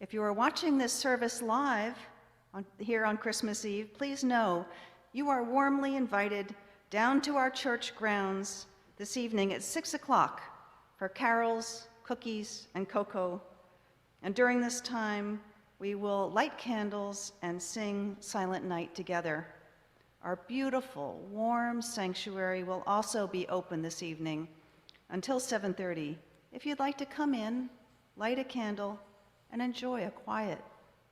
If you are watching this service live here on Christmas Eve, please know you are warmly invited down to our church grounds this evening at 6 o'clock for carols, cookies, and cocoa. And during this time, we will light candles and sing Silent Night together. Our beautiful, warm sanctuary will also be open this evening until 7:30. If you'd like to come in, light a candle, and enjoy a quiet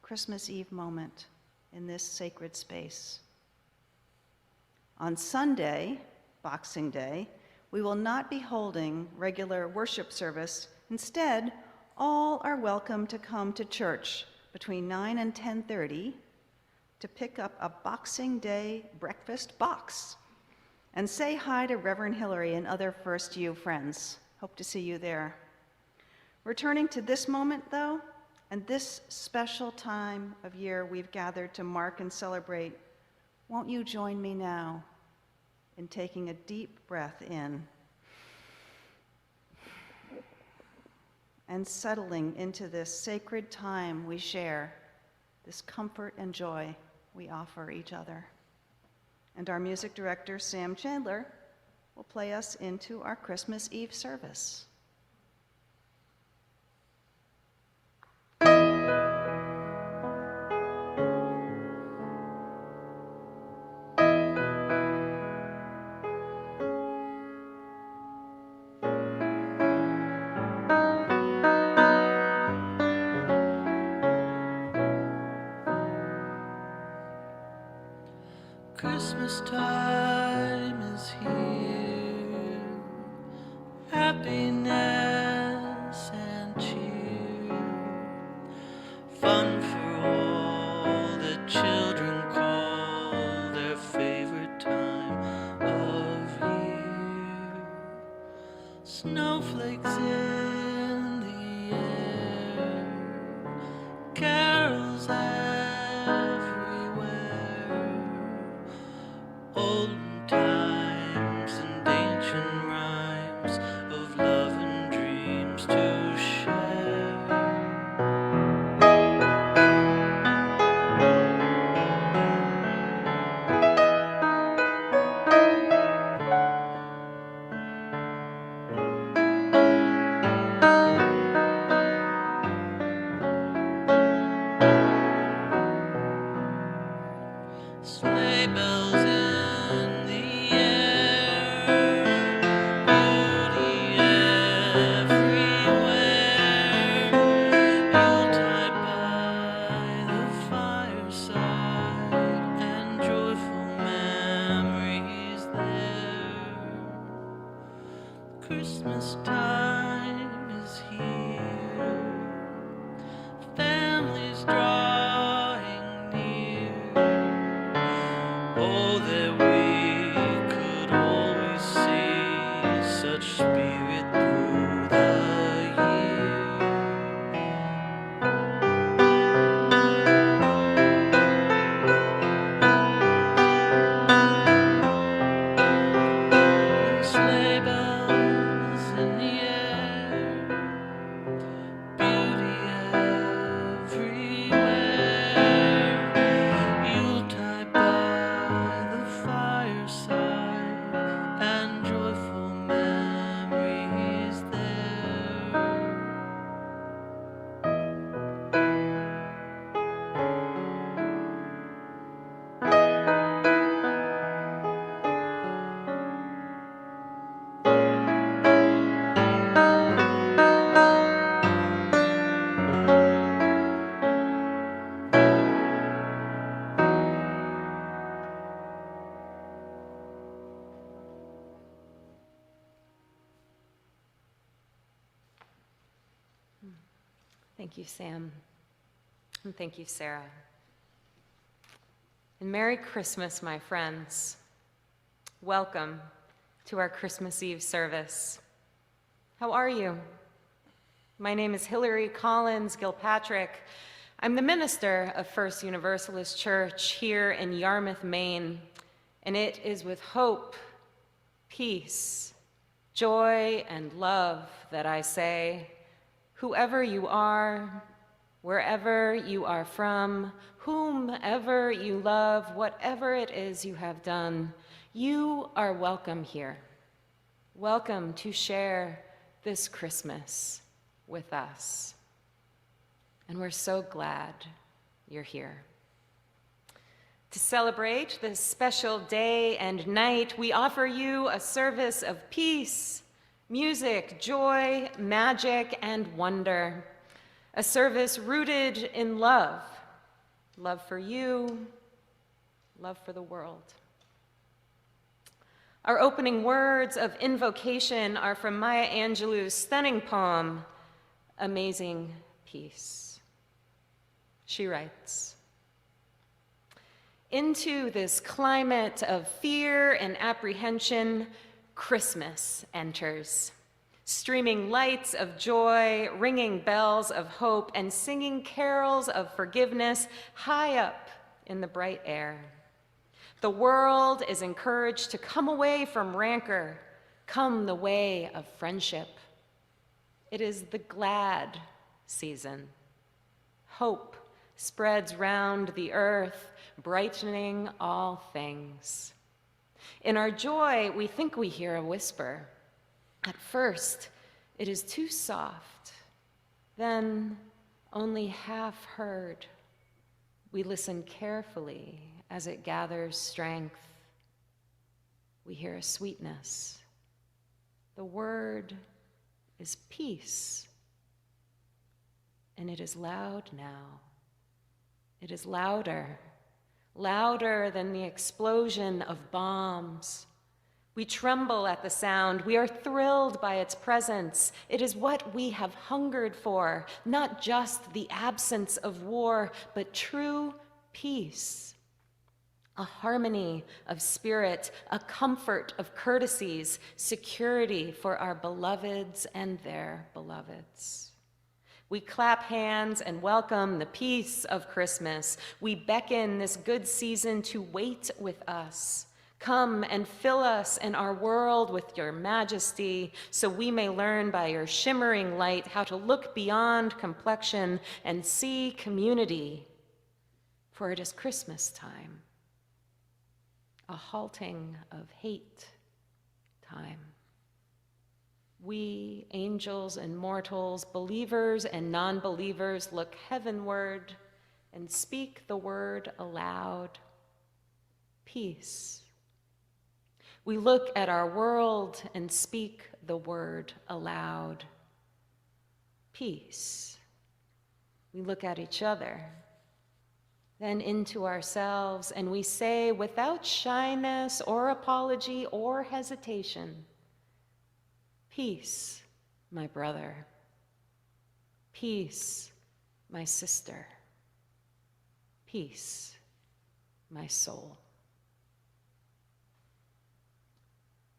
Christmas Eve moment in this sacred space. On Sunday, Boxing Day, we will not be holding regular worship service. Instead, all are welcome to come to church between 9 and 10:30 to pick up a Boxing Day breakfast box and say hi to Reverend Hillary and other First U friends. Hope to see you there. Returning to this moment, though, and this special time of year we've gathered to mark and celebrate, won't you join me now in taking a deep breath in and settling into this sacred time we share, this comfort and joy we offer each other. And our music director, Sam Chandler, will play us into our Christmas Eve service. Christmas time is here, happiness and cheer, fun for all the children call their favorite time of year. Snowflakes in the air, carols olden times and ancient rhymes of love and dreams to share. Sleigh bells in the air, beauty everywhere, Yuletide by the fireside, and joyful memories there. Christmas time is here, families drawing near. Oh, that we could always see such spirit through the year. Sleigh bells in the air, beauty everywhere, Yuletide by the fireside, and joyful memories there. Thank you, Sam. And thank you, Sarah. And Merry Christmas, my friends. Welcome to our Christmas Eve service. How are you? My name is Hillary Collins-Gilpatrick. I'm the minister of First Universalist Church here in Yarmouth, Maine, and it is with hope, peace, joy, and love that I say, whoever you are, wherever you are from, whomever you love, whatever it is you have done, you are welcome here. Welcome to share this Christmas with us. And we're so glad you're here. To celebrate this special day and night, we offer you a service of peace, music, joy, magic, and wonder. A service rooted in love. Love for you, love for the world. Our opening words of invocation are from Maya Angelou's stunning poem, Amazing Peace. She writes, "Into this climate of fear and apprehension, Christmas enters, streaming lights of joy, ringing bells of hope, and singing carols of forgiveness high up in the bright air. The world is encouraged to come away from rancor, come the way of friendship. It is the glad season. Hope spreads round the earth, brightening all things. In our joy, we think we hear a whisper. At first, it is too soft, then only half heard. We listen carefully as it gathers strength. We hear a sweetness. The word is peace, and it is loud now. It is louder, louder than the explosion of bombs. We tremble at the sound. We are thrilled by its presence. It is what we have hungered for, not just the absence of war, but true peace. A harmony of spirit, a comfort of courtesies, security for our beloveds and their beloveds. We clap hands and welcome the peace of Christmas. We beckon this good season to wait with us. Come and fill us and our world with your majesty, so we may learn by your shimmering light how to look beyond complexion and see community. For it is Christmas time, a halting of hate time. We, angels and mortals, believers and non-believers, look heavenward and speak the word aloud. Peace. We look at our world and speak the word aloud. Peace. We look at each other, then into ourselves, and we say without shyness or apology or hesitation, peace, my brother. Peace, my sister. Peace, my soul.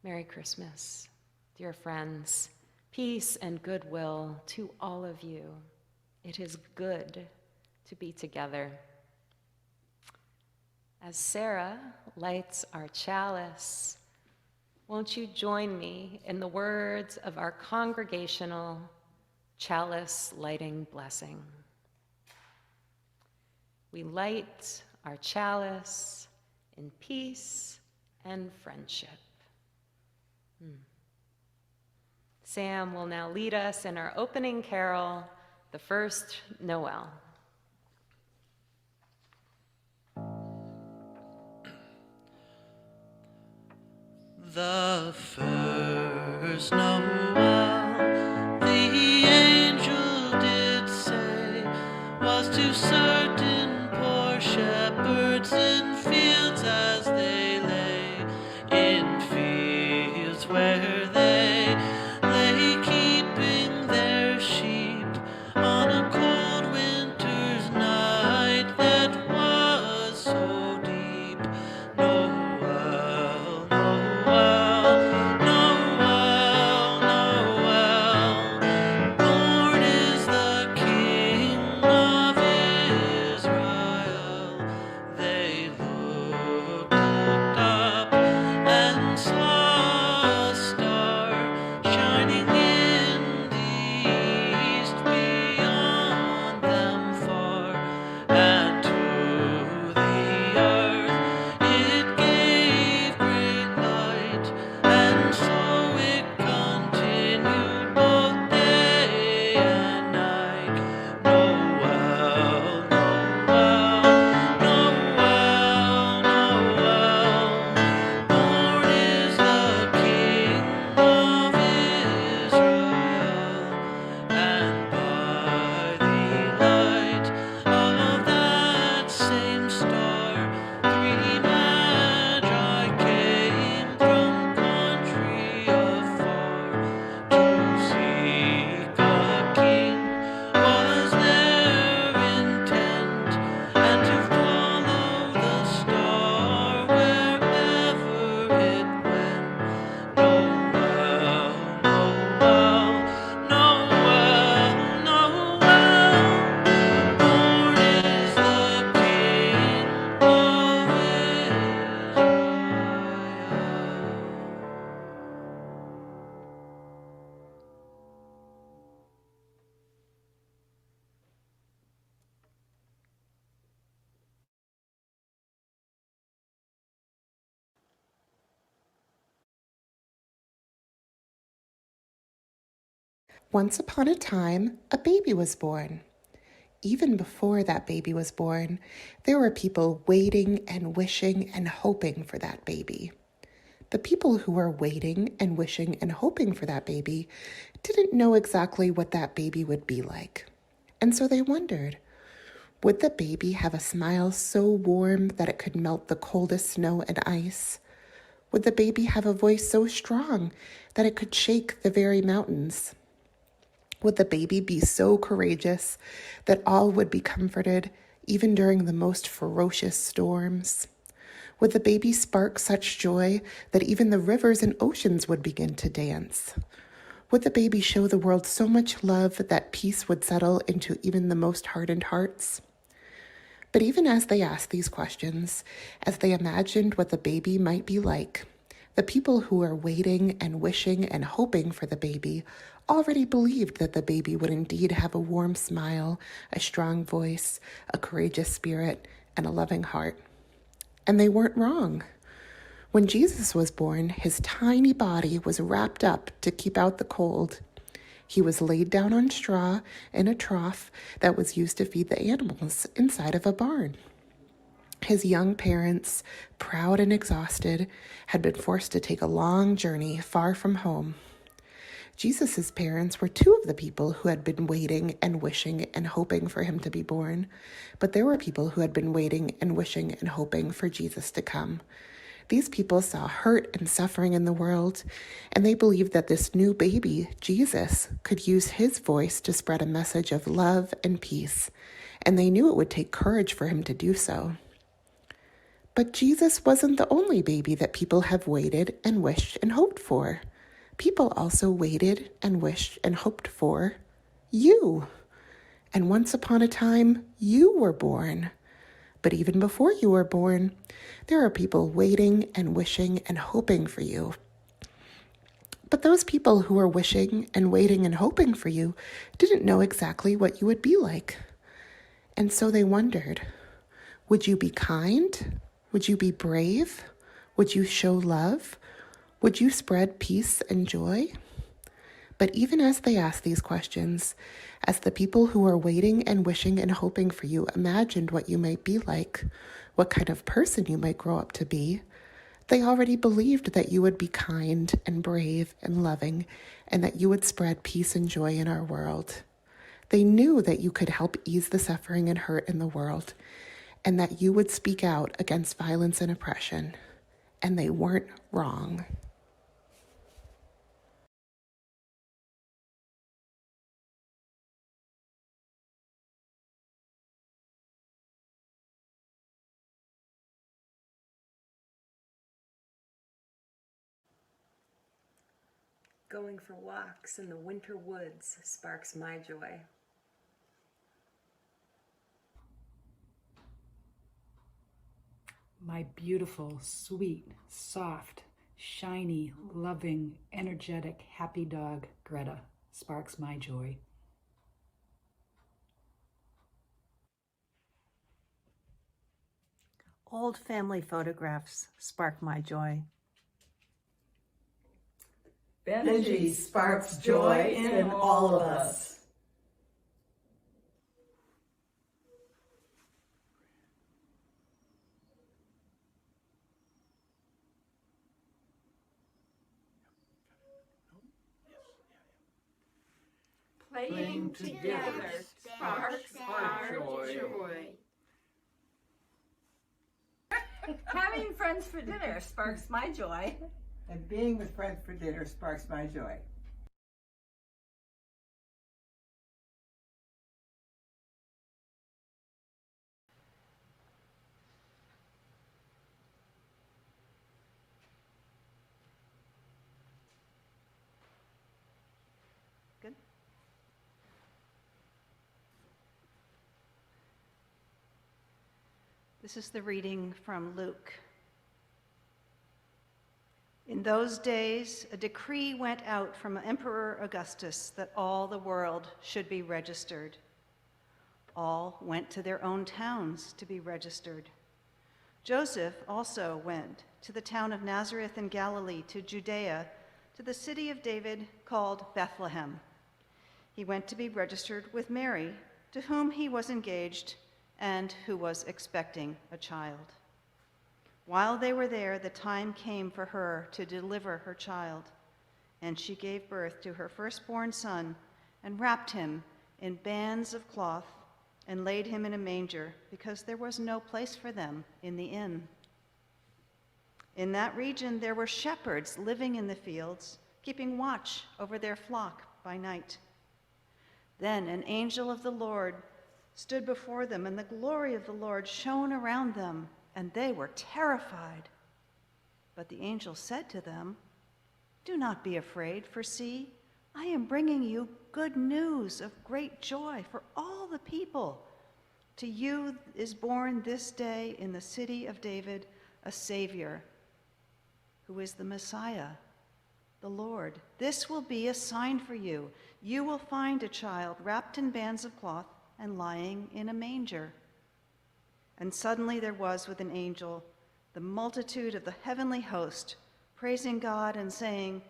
Merry Christmas, dear friends. Peace and goodwill to all of you. It is good to be together. As Sarah lights our chalice, won't you join me in the words of our congregational chalice lighting blessing? We light our chalice in peace and friendship. Sam will now lead us in our opening carol, The First Noel. The first Noel, the angel did say, was to certain poor shepherds in fields as they lay, in fields where they lay keeping their sheep on a cold winter's night that was so deep. Noel, Noel, Noel, Noel, born is the King of Israel. They Once upon a time, a baby was born. Even before that baby was born, there were people waiting and wishing and hoping for that baby. The people who were waiting and wishing and hoping for that baby didn't know exactly what that baby would be like. And so they wondered, would the baby have a smile so warm that it could melt the coldest snow and ice? Would the baby have a voice so strong that it could shake the very mountains? Would the baby be so courageous that all would be comforted, even during the most ferocious storms? Would the baby spark such joy that even the rivers and oceans would begin to dance? Would the baby show the world so much love that peace would settle into even the most hardened hearts? But even as they asked these questions, as they imagined what the baby might be like, the people who were waiting and wishing and hoping for the baby already believed that the baby would indeed have a warm smile, a strong voice, a courageous spirit, and a loving heart. And they weren't wrong. When Jesus was born, his tiny body was wrapped up to keep out the cold. He was laid down on straw in a trough that was used to feed the animals inside of a barn. His young parents, proud and exhausted, had been forced to take a long journey far from home. Jesus' parents were two of the people who had been waiting and wishing and hoping for him to be born, but there were people who had been waiting and wishing and hoping for Jesus to come. These people saw hurt and suffering in the world, and they believed that this new baby, Jesus, could use his voice to spread a message of love and peace, and they knew it would take courage for him to do so. But Jesus wasn't the only baby that people have waited and wished and hoped for. People also waited and wished and hoped for you. And once upon a time, you were born. But even before you were born, there are people waiting and wishing and hoping for you. But those people who were wishing and waiting and hoping for you didn't know exactly what you would be like. And so they wondered, would you be kind? Would you be brave? Would you show love? Would you spread peace and joy? But even as they asked these questions, as the people who were waiting and wishing and hoping for you imagined what you might be like, what kind of person you might grow up to be, they already believed that you would be kind and brave and loving, and that you would spread peace and joy in our world. They knew that you could help ease the suffering and hurt in the world, and that you would speak out against violence and oppression. And they weren't wrong. Going for walks in the winter woods sparks my joy. My beautiful, sweet, soft, shiny, loving, energetic, happy dog, Greta, sparks my joy. Old family photographs spark my joy. Benji sparks joy in all of us. Playing together sparks our joy. Having friends for dinner sparks my joy. And being with friends for dinner sparks my joy. Good. This is the reading from Luke. In those days, a decree went out from Emperor Augustus that all the world should be registered. All went to their own towns to be registered. Joseph also went to the town of Nazareth in Galilee, to Judea, to the city of David called Bethlehem. he went to be registered with Mary, to whom he was engaged and who was expecting a child. While they were there, the time came for her to deliver her child, and she gave birth to her firstborn son and wrapped him in bands of cloth and laid him in a manger because there was no place for them in the inn. In that region, there were shepherds living in the fields, keeping watch over their flock by night. Then an angel of the Lord stood before them, and the glory of the Lord shone around them, and they were terrified. But the angel said to them, "Do not be afraid, for see, I am bringing you good news of great joy for all the people. To you is born this day in the city of David a Savior, who is the Messiah, the Lord. This will be a sign for you. You will find a child wrapped in bands of cloth and lying in a manger." And suddenly there was with an angel the multitude of the heavenly host, praising God and saying,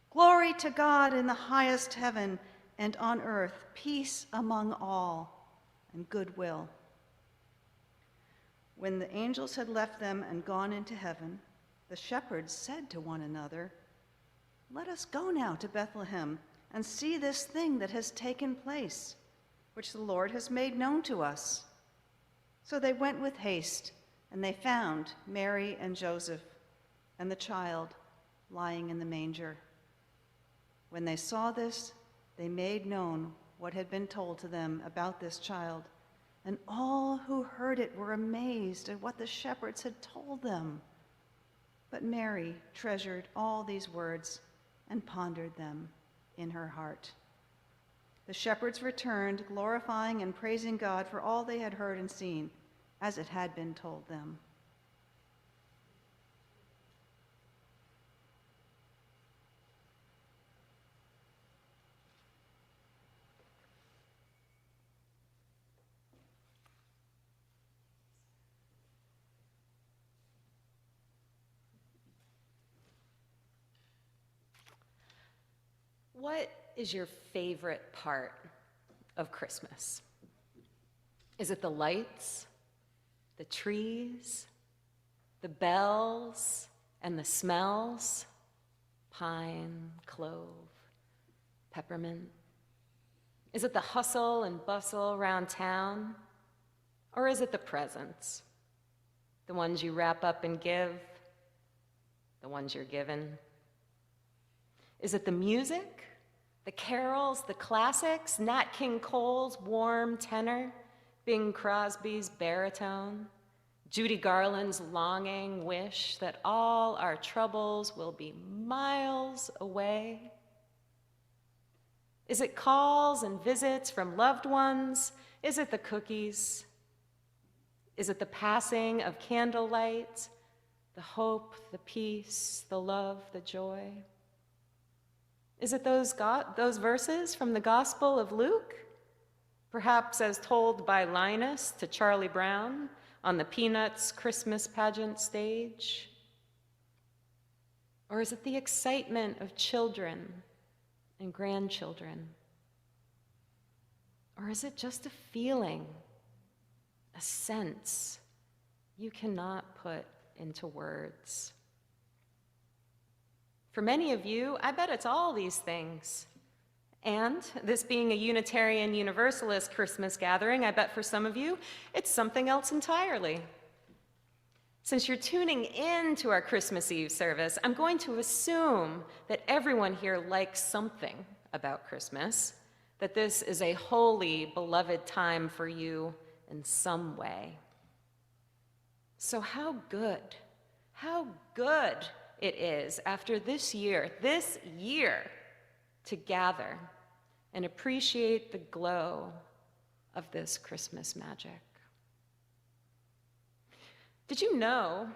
"Glory to God in the highest heaven, and on earth peace among all, and goodwill." When the angels had left them and gone into heaven, the shepherds said to one another, "Let us go now to Bethlehem and see this thing that has taken place, which the Lord has made known to us." So they went with haste, and they found Mary and Joseph and the child lying in the manger. When they saw this, they made known what had been told to them about this child, and all who heard it were amazed at what the shepherds had told them. But Mary treasured all these words and pondered them in her heart. The shepherds returned, glorifying and praising God for all they had heard and seen, as it had been told them. What is your favorite part of Christmas? Is it the lights, the trees, the bells, and the smells? Pine, clove, peppermint? Is it the hustle and bustle around town? Or is it the presents? The ones you wrap up and give, the ones you're given? Is it the music, the carols, the classics, Nat King Cole's warm tenor, Bing Crosby's baritone, Judy Garland's longing wish that all our troubles will be miles away? Is it calls and visits from loved ones? Is it the cookies? Is it the passing of candlelight, the hope, the peace, the love, the joy? Is it those verses from the Gospel of Luke, perhaps as told by Linus to Charlie Brown on the Peanuts Christmas pageant stage? Or is it the excitement of children and grandchildren? Or is it just a feeling, a sense you cannot put into words? For many of you, I bet it's all these things. And this being a Unitarian Universalist Christmas gathering, I bet for some of you, it's something else entirely. Since you're tuning in to our Christmas Eve service, I'm going to assume that everyone here likes something about Christmas, that this is a holy, beloved time for you in some way. So how good it is after this year, to gather and appreciate the glow of this Christmas magic. Did you know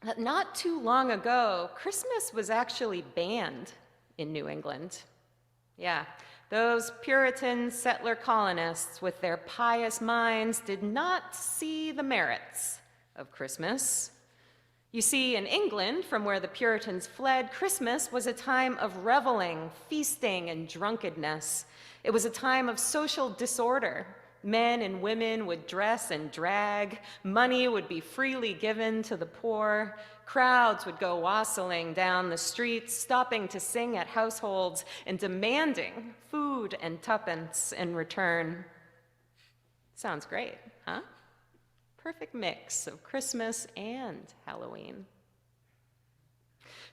that not too long ago, Christmas was actually banned in New England? Yeah, those Puritan settler colonists with their pious minds did not see the merits of Christmas. You see, in England, from where the Puritans fled, Christmas was a time of reveling, feasting, and drunkenness. It was a time of social disorder. Men and women would dress and drag. Money would be freely given to the poor. Crowds would go wassailing down the streets, stopping to sing at households and demanding food and tuppence in return. Sounds great, huh? Perfect mix of Christmas and Halloween.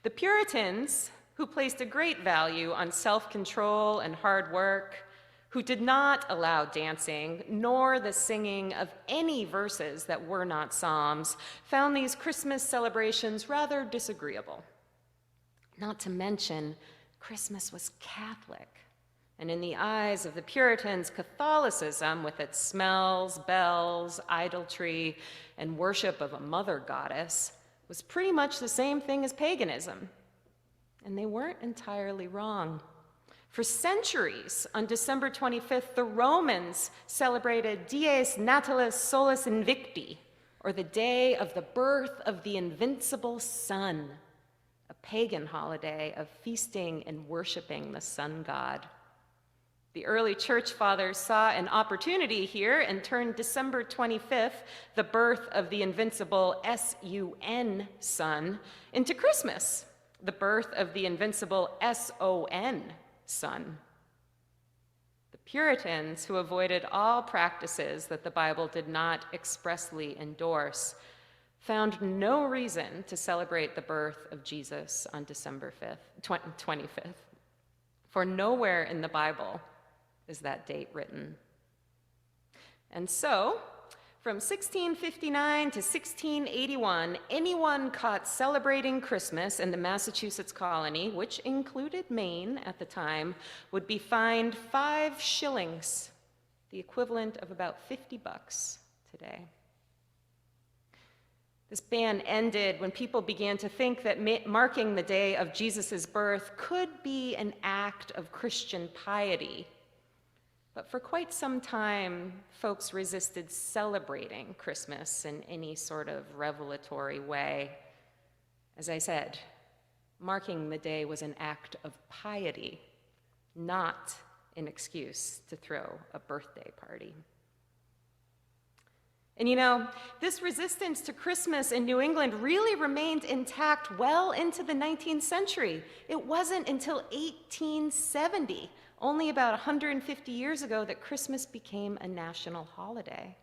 The Puritans, who placed a great value on self-control and hard work, who did not allow dancing nor the singing of any verses that were not psalms, found these Christmas celebrations rather disagreeable. Not to mention, Christmas was Catholic. And in the eyes of the Puritans, Catholicism, with its smells, bells, idolatry, and worship of a mother goddess, was pretty much the same thing as paganism. And they weren't entirely wrong. For centuries, on December 25th, the Romans celebrated Dies Natalis Solis Invicti, or the day of the birth of the invincible sun, a pagan holiday of feasting and worshiping the sun god. The early church fathers saw an opportunity here and turned December 25th, the birth of the invincible S-U-N sun, into Christmas, the birth of the invincible S-O-N sun. The Puritans, who avoided all practices that the Bible did not expressly endorse, found no reason to celebrate the birth of Jesus on December 25th, for nowhere in the Bible is that date written. And so, from 1659 to 1681, anyone caught celebrating Christmas in the Massachusetts colony, which included Maine at the time, would be fined 5 shillings, the equivalent of about $50 today. This ban ended when people began to think that marking the day of Jesus' birth could be an act of Christian piety. But for quite some time, folks resisted celebrating Christmas in any sort of revelatory way. As I said, marking the day was an act of piety, not an excuse to throw a birthday party. And you know, this resistance to Christmas in New England really remained intact well into the 19th century. It wasn't until 1870, only about 150 years ago, that Christmas became a national holiday.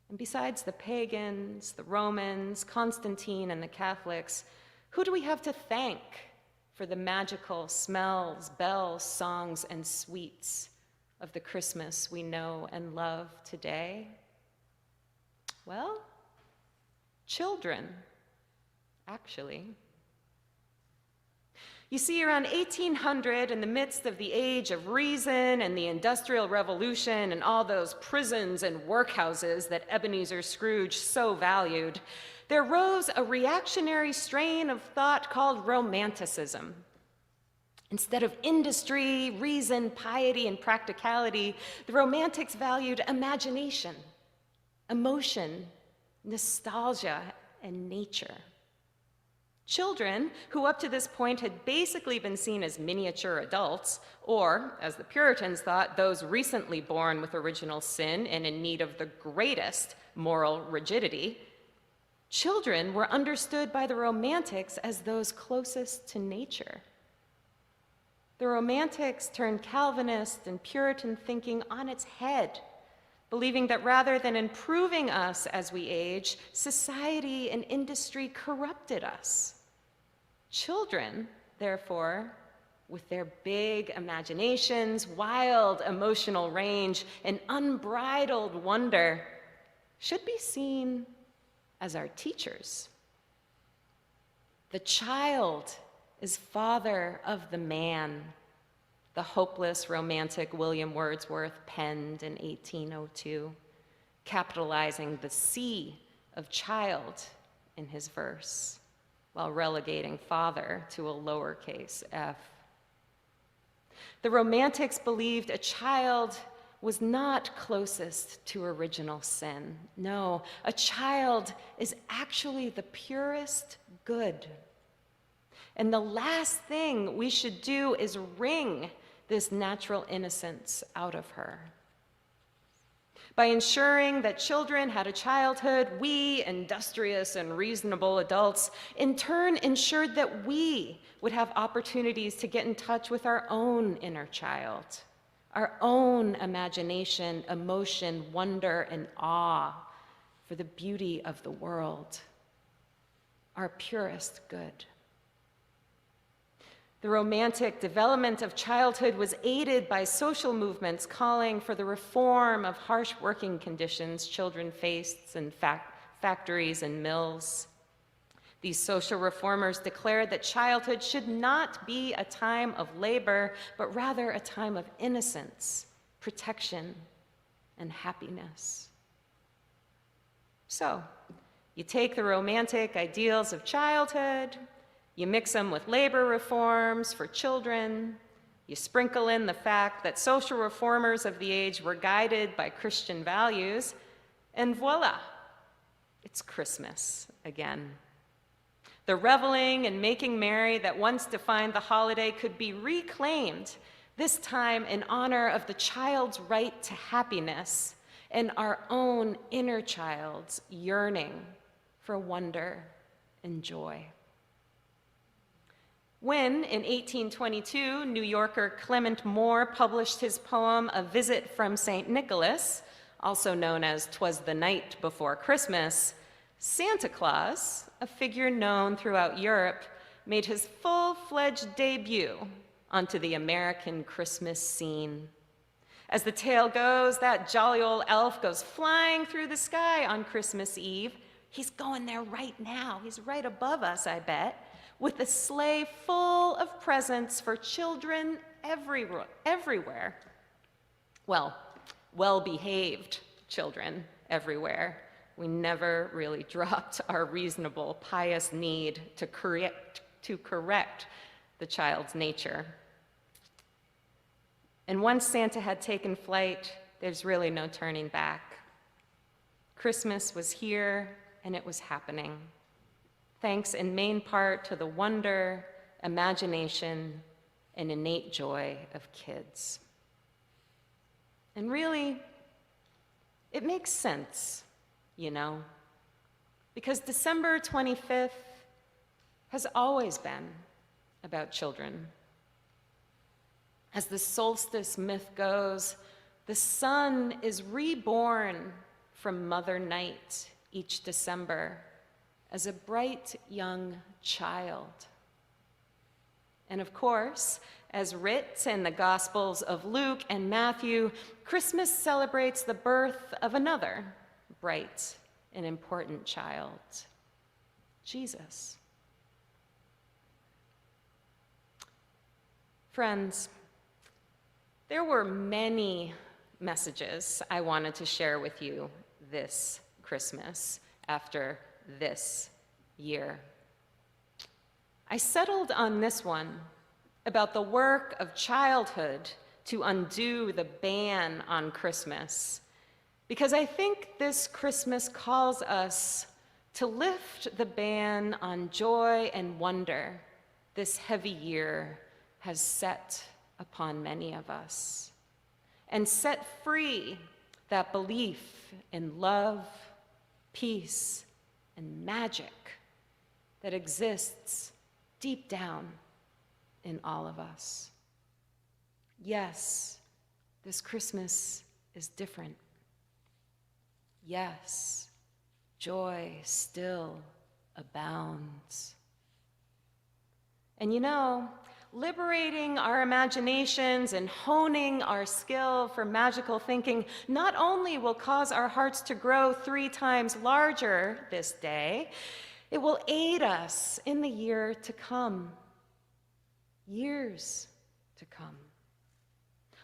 And besides the pagans, the Romans, Constantine, and the Catholics, who do we have to thank for the magical smells, bells, songs, and sweets of the Christmas we know and love today? Well, children, actually. You see, around 1800, in the midst of the age of reason and the Industrial Revolution and all those prisons and workhouses that Ebenezer Scrooge so valued, there rose a reactionary strain of thought called Romanticism. Instead of industry, reason, piety, and practicality, the Romantics valued imagination, emotion, nostalgia, and nature. Children, who up to this point had basically been seen as miniature adults, or, as the Puritans thought, those recently born with original sin and in need of the greatest moral rigidity, children were understood by the Romantics as those closest to nature. The Romantics turned Calvinist and Puritan thinking on its head, believing that rather than improving us as we age, society and industry corrupted us. Children, therefore, with their big imaginations, wild emotional range, and unbridled wonder, should be seen as our teachers. The child is father of the man, the hopeless romantic William Wordsworth penned in 1802, capitalizing the C of child in his verse, while relegating father to a lowercase f. The Romantics believed a child was not closest to original sin. No, a child is actually the purest good. And the last thing we should do is wring this natural innocence out of her. By ensuring that children had a childhood, we, industrious and reasonable adults, in turn ensured that we would have opportunities to get in touch with our own inner child, our own imagination, emotion, wonder, and awe for the beauty of the world, our purest good. The romantic development of childhood was aided by social movements calling for the reform of harsh working conditions children faced in factories and mills. These social reformers declared that childhood should not be a time of labor, but rather a time of innocence, protection, and happiness. So, you take the romantic ideals of childhood, you mix them with labor reforms for children, you sprinkle in the fact that social reformers of the age were guided by Christian values, and voila, it's Christmas again. The reveling and making merry that once defined the holiday could be reclaimed, this time in honor of the child's right to happiness and our own inner child's yearning for wonder and joy. When, in 1822, New Yorker Clement Moore published his poem, A Visit from St. Nicholas, also known as 'Twas the Night Before Christmas, Santa Claus, a figure known throughout Europe, made his full-fledged debut onto the American Christmas scene. As the tale goes, that jolly old elf goes flying through the sky on Christmas Eve. He's going there right now. He's right above us, I bet, with a sleigh full of presents for children everywhere. Well, well-behaved children everywhere. We never really dropped our reasonable, pious need to correct the child's nature. And once Santa had taken flight, there's really no turning back. Christmas was here, and it was happening, thanks in main part to the wonder, imagination, and innate joy of kids. And really, it makes sense, you know, because December 25th has always been about children. As the solstice myth goes, the sun is reborn from Mother Night each December as a bright young child. And of course, as writ in the Gospels of Luke and Matthew, Christmas celebrates the birth of another bright and important child, Jesus. Friends, there were many messages I wanted to share with you this Christmas after this year. I settled on this one about the work of childhood to undo the ban on Christmas, because I think this Christmas calls us to lift the ban on joy and wonder this heavy year has set upon many of us, and set free that belief in love, peace, and magic that exists deep down in all of us. Yes, this Christmas is different. Yes, joy still abounds. And you know, liberating our imaginations and honing our skill for magical thinking not only will cause our hearts to grow 3 times larger this day, it will aid us in the year to come, years to come.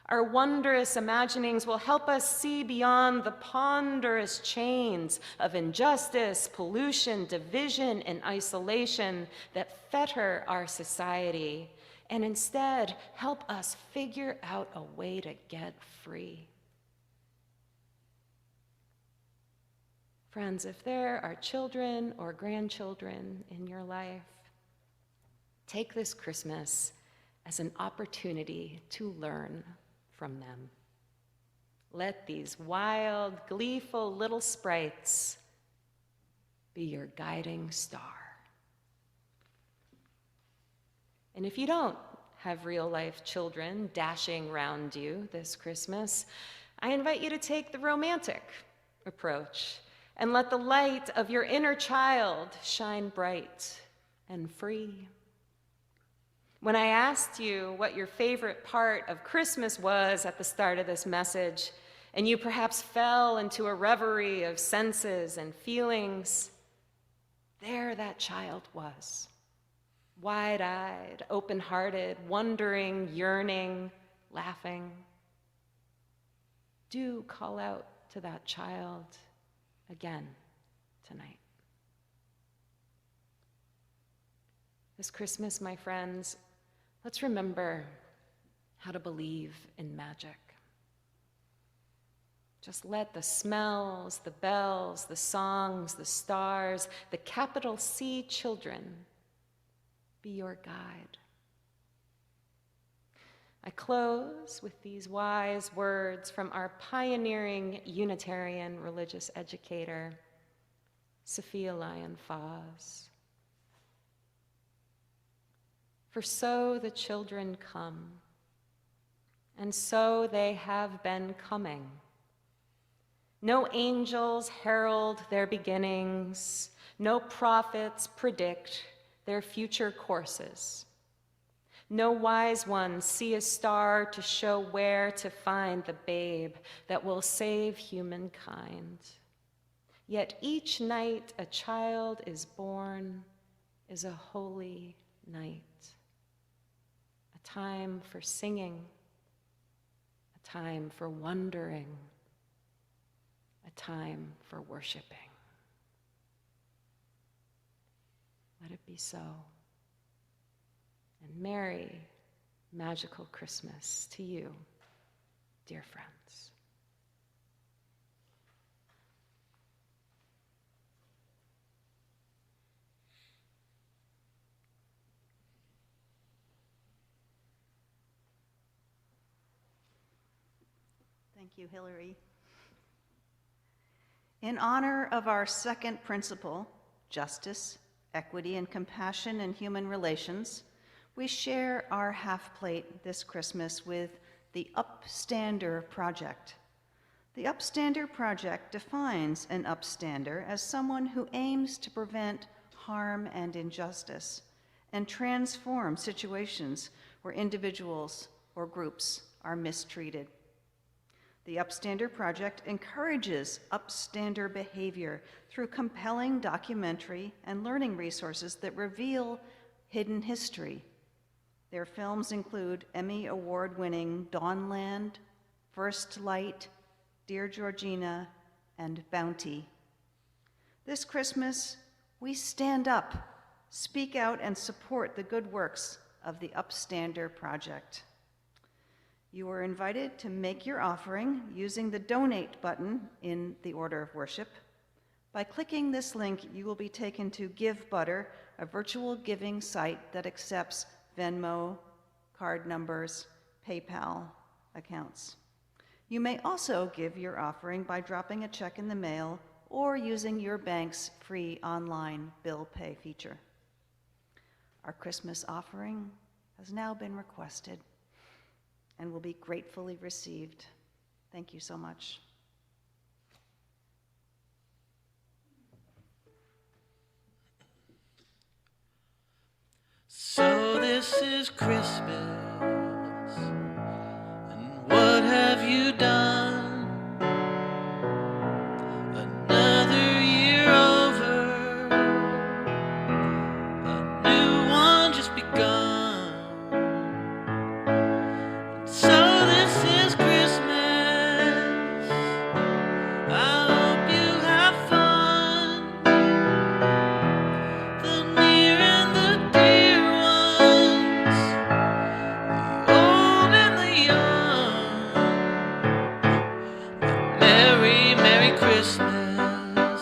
Our wondrous imaginings will help us see beyond the ponderous chains of injustice, pollution, division, and isolation that fetter our society, and instead help us figure out a way to get free. Friends, if there are children or grandchildren in your life, take this Christmas as an opportunity to learn from them. Let these wild, gleeful little sprites be your guiding star. And if you don't have real-life children dashing around you this Christmas, I invite you to take the romantic approach and let the light of your inner child shine bright and free. When I asked you what your favorite part of Christmas was at the start of this message, and you perhaps fell into a reverie of senses and feelings, there that child was, wide-eyed, open-hearted, wondering, yearning, laughing. Do call out to that child again tonight. This Christmas, my friends, let's remember how to believe in magic. Just let the smells, the bells, the songs, the stars, the capital C children be your guide. I close with these wise words from our pioneering Unitarian religious educator, Sophia Lyon-Fahs. For so the children come, and so they have been coming. No angels herald their beginnings, no prophets predict their future courses. No wise ones see a star to show where to find the babe that will save humankind. Yet each night a child is born is a holy night, a time for singing, a time for wondering, a time for worshiping. Let it be so. And merry, magical Christmas to you, dear friends. Thank you, Hillary. In honor of our second principle, justice, equity, and compassion in human relations, we share our half plate this Christmas with the Upstander Project. The Upstander Project defines an upstander as someone who aims to prevent harm and injustice and transform situations where individuals or groups are mistreated. The Upstander Project encourages upstander behavior through compelling documentary and learning resources that reveal hidden history. Their films include Emmy Award-winning Dawnland, First Light, Dear Georgina, and Bounty. This Christmas, we stand up, speak out, and support the good works of the Upstander Project. You are invited to make your offering using the Donate button in the order of worship. By clicking this link, you will be taken to Give Butter, a virtual giving site that accepts Venmo, card numbers, PayPal accounts. You may also give your offering by dropping a check in the mail or using your bank's free online bill pay feature. Our Christmas offering has now been requested and will be gratefully received. Thank you so much. So this is Christmas, and what have you done? Another year over, a new one just begun. So this is Christmas, I hope you have fun. The near and the dear ones, the old and the young. Merry, Merry Christmas.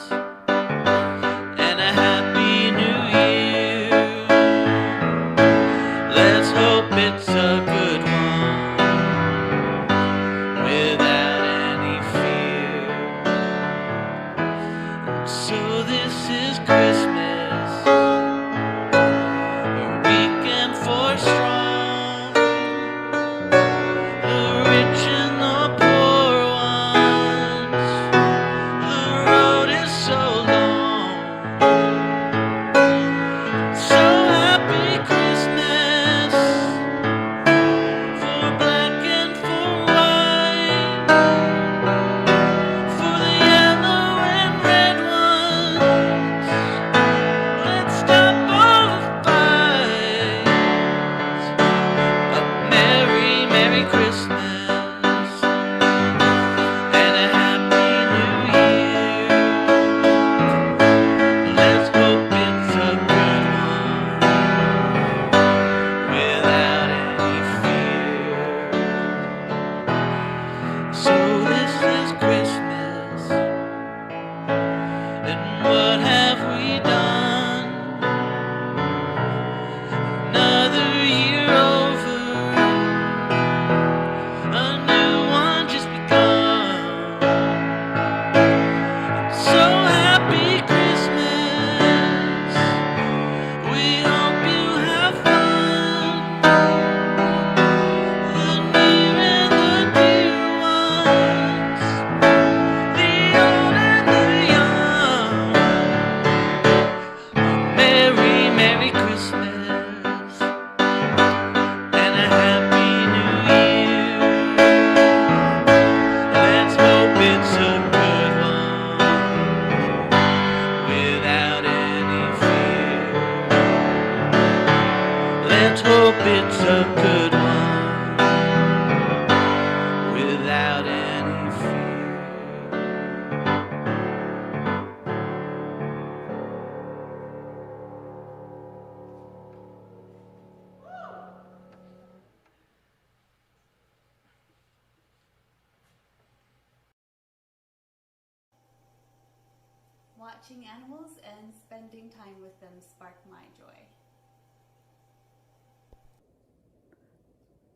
watching animals and spending time with them spark my joy.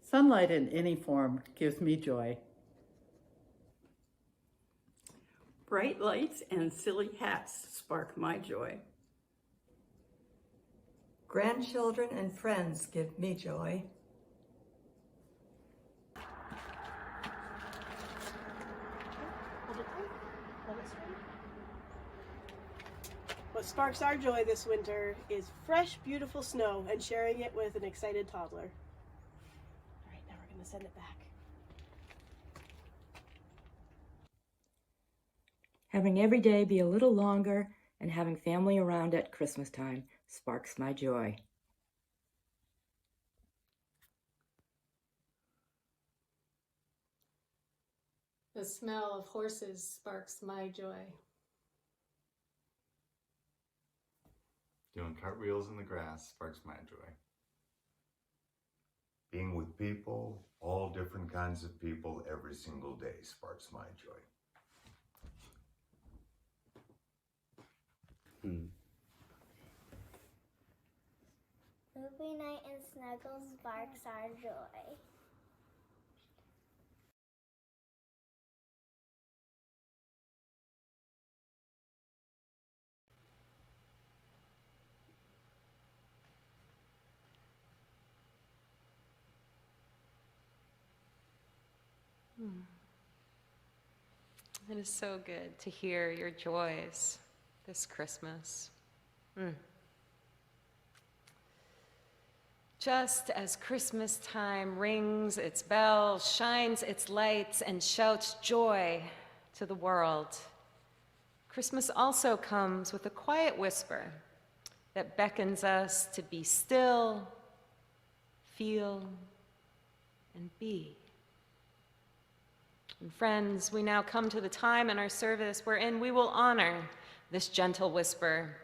Sunlight in any form gives me joy. Bright lights and silly hats spark my joy. Grandchildren and friends give me joy. What sparks our joy this winter is fresh, beautiful snow and sharing it with an excited toddler. All right, now we're going to send it back. Having every day be a little longer and having family around at Christmas time sparks my joy. The smell of horses sparks my joy. Doing cartwheels in the grass sparks my joy. Being with people, all different kinds of people, every single day sparks my joy. Movie night and snuggles sparks our joy. It is so good to hear your joys this Christmas. Just as Christmas time rings its bells, shines its lights, and shouts joy to the world, Christmas also comes with a quiet whisper that beckons us to be still, feel, and be. And friends, we now come to the time in our service wherein we will honor this gentle whisper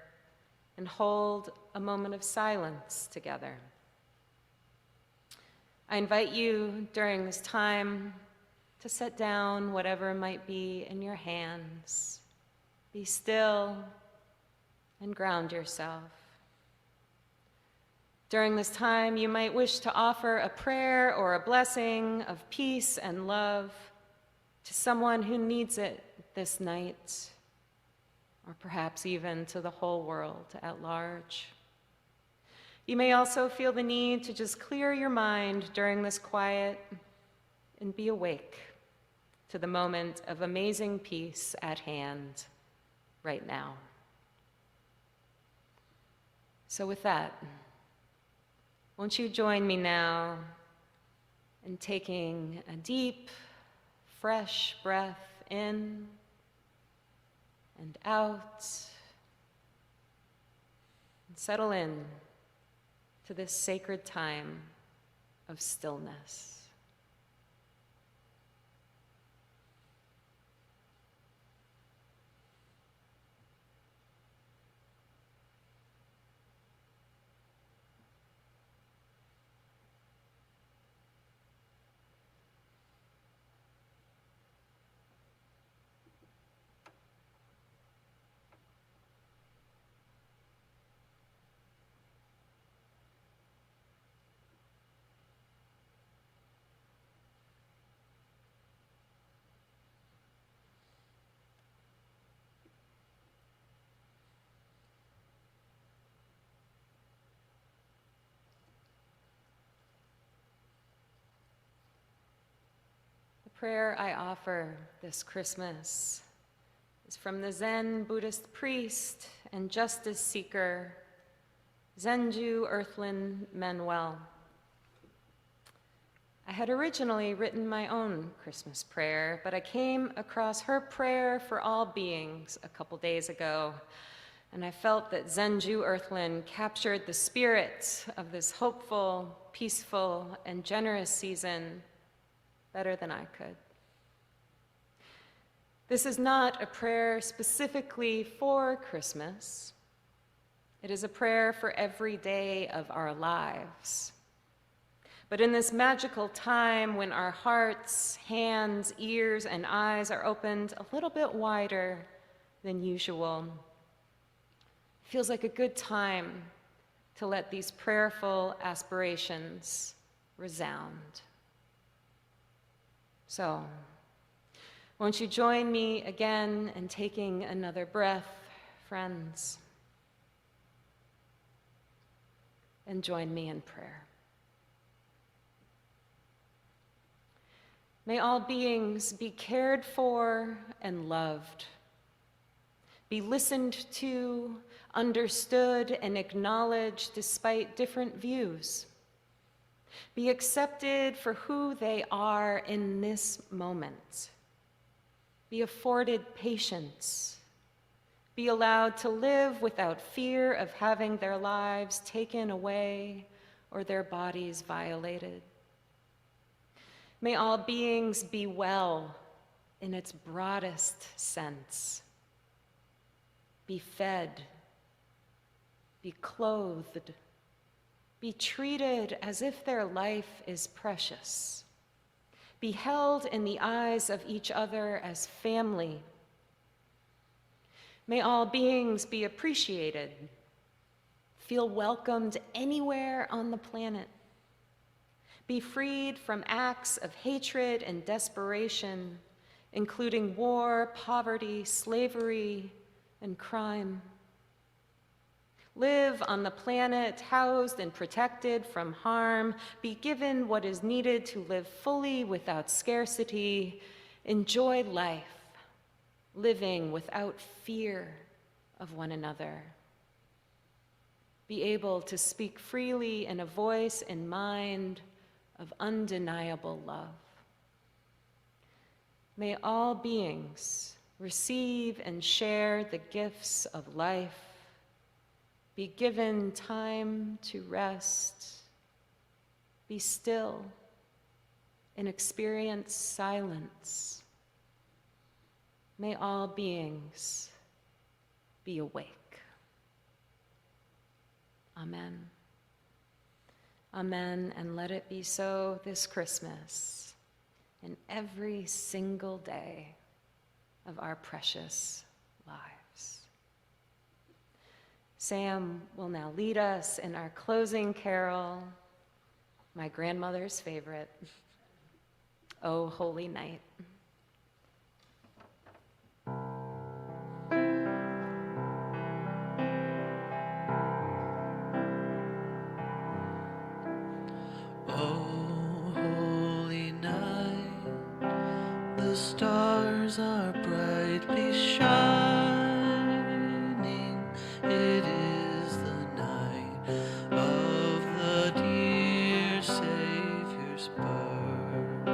and hold a moment of silence together. I invite you during this time to set down whatever might be in your hands. Be still and ground yourself. During this time, you might wish to offer a prayer or a blessing of peace and love to someone who needs it this night, or perhaps even to the whole world at large. You may also feel the need to just clear your mind during this quiet and be awake to the moment of amazing peace at hand right now. So with that, won't you join me now in taking a deep, fresh breath in and out, and settle in to this sacred time of stillness. The prayer I offer this Christmas is from the Zen Buddhist priest and justice seeker, Zenju Earthlyn Manuel. I had originally written my own Christmas prayer, but I came across her prayer for all beings a couple days ago, and I felt that Zenju Earthlyn captured the spirit of this hopeful, peaceful, and generous season better than I could. This is not a prayer specifically for Christmas. It is a prayer for every day of our lives. But in this magical time when our hearts, hands, ears, and eyes are opened a little bit wider than usual, feels like a good time to let these prayerful aspirations resound. So, won't you join me again in taking another breath, friends? And join me in prayer. May all beings be cared for and loved, be listened to, understood, and acknowledged despite different views, be accepted for who they are in this moment, be afforded patience, be allowed to live without fear of having their lives taken away or their bodies violated. May all beings be well in its broadest sense, be fed, be clothed, be treated as if their life is precious, be held in the eyes of each other as family. May all beings be appreciated, feel welcomed anywhere on the planet, be freed from acts of hatred and desperation, including war, poverty, slavery, and crime. Live on the planet housed and protected from harm, be given what is needed to live fully without scarcity, enjoy life, living without fear of one another. Be able to speak freely in a voice and mind of undeniable love. May all beings receive and share the gifts of life, be given time to rest, be still, and experience silence. May all beings be awake. Amen. Amen, and let it be so this Christmas and every single day of our precious lives. Sam will now lead us in our closing carol, my grandmother's favorite, O Holy Night. Oh, holy night, the stars are brightly shining. It is the night of the dear Savior's birth.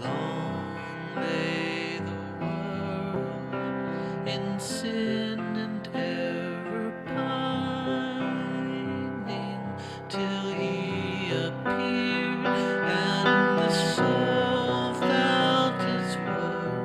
Long lay the world in sin and error pining, till he appeared and the soul felt its worth.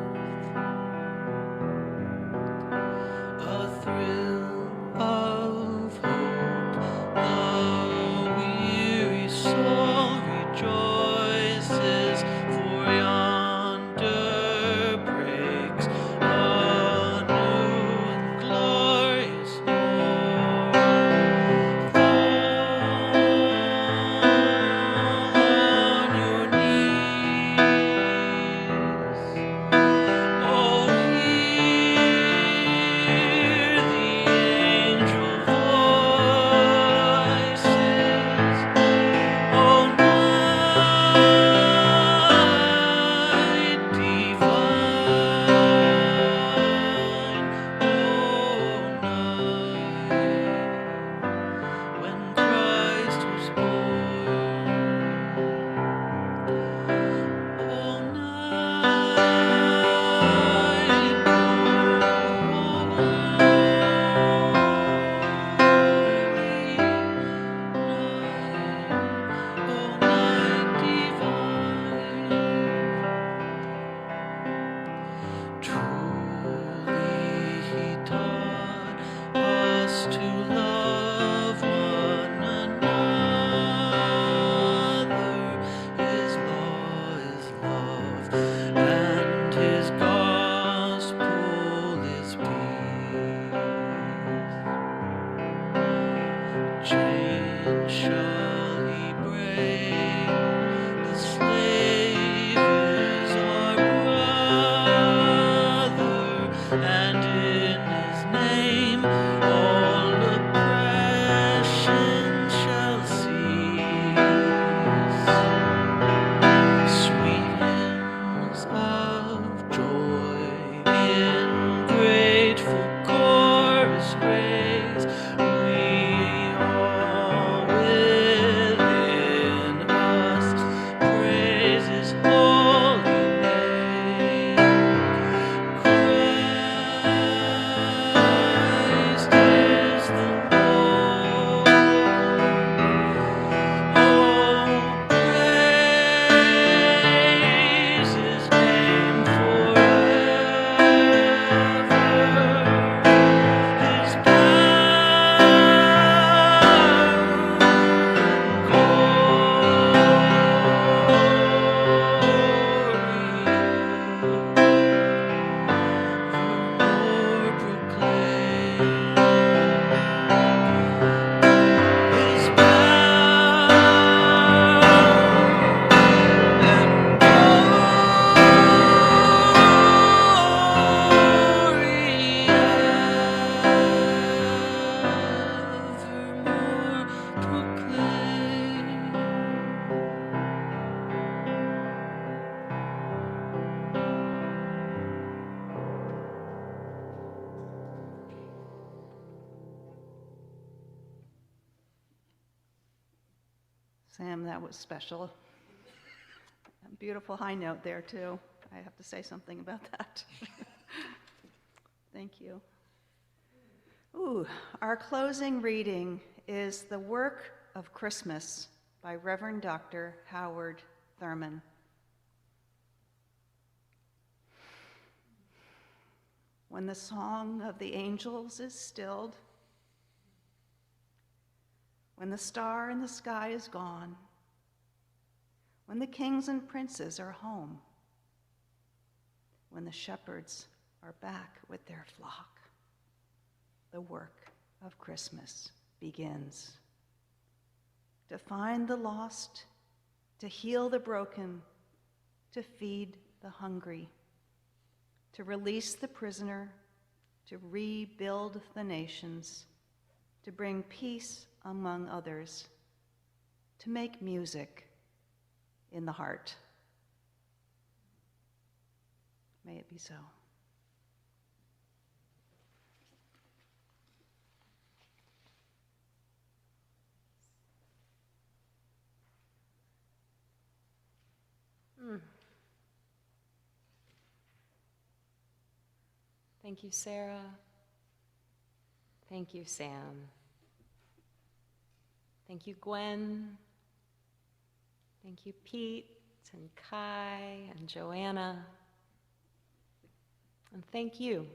Sam, that was special. A beautiful high note there, too. I have to say something about that. Thank you. Ooh, our closing reading is The Work of Christmas by Reverend Dr. Howard Thurman. When the song of the angels is stilled, when the star in the sky is gone, when the kings and princes are home, when the shepherds are back with their flock, the work of Christmas begins. To find the lost, to heal the broken, to feed the hungry, to release the prisoner, to rebuild the nations, to bring peace among others, to make music in the heart. May it be so. Thank you, Sarah. Thank you, Sam. Thank you, Gwen. Thank you, Pete and Kai and Joanna. And thank you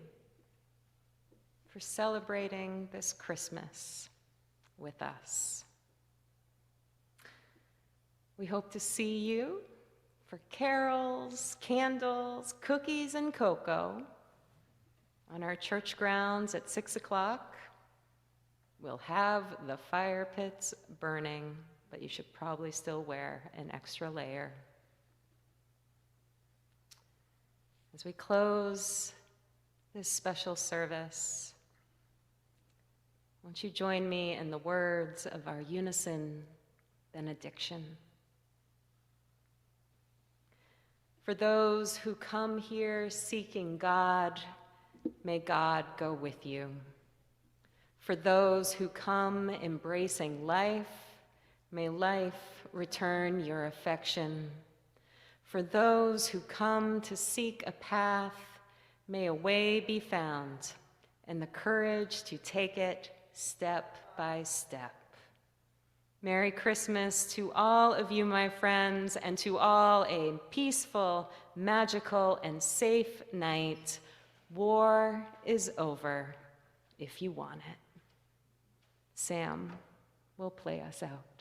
for celebrating this Christmas with us. We hope to see you for carols, candles, cookies, and cocoa on our church grounds at 6 o'clock. We'll have the fire pits burning, but you should probably still wear an extra layer. As we close this special service, won't you join me in the words of our unison benediction? For those who come here seeking God, may God go with you. For those who come embracing life, may life return your affection. For those who come to seek a path, may a way be found and the courage to take it step by step. Merry Christmas to all of you, my friends, and to all a peaceful, magical, and safe night. War is over if you want it. Sam will play us out.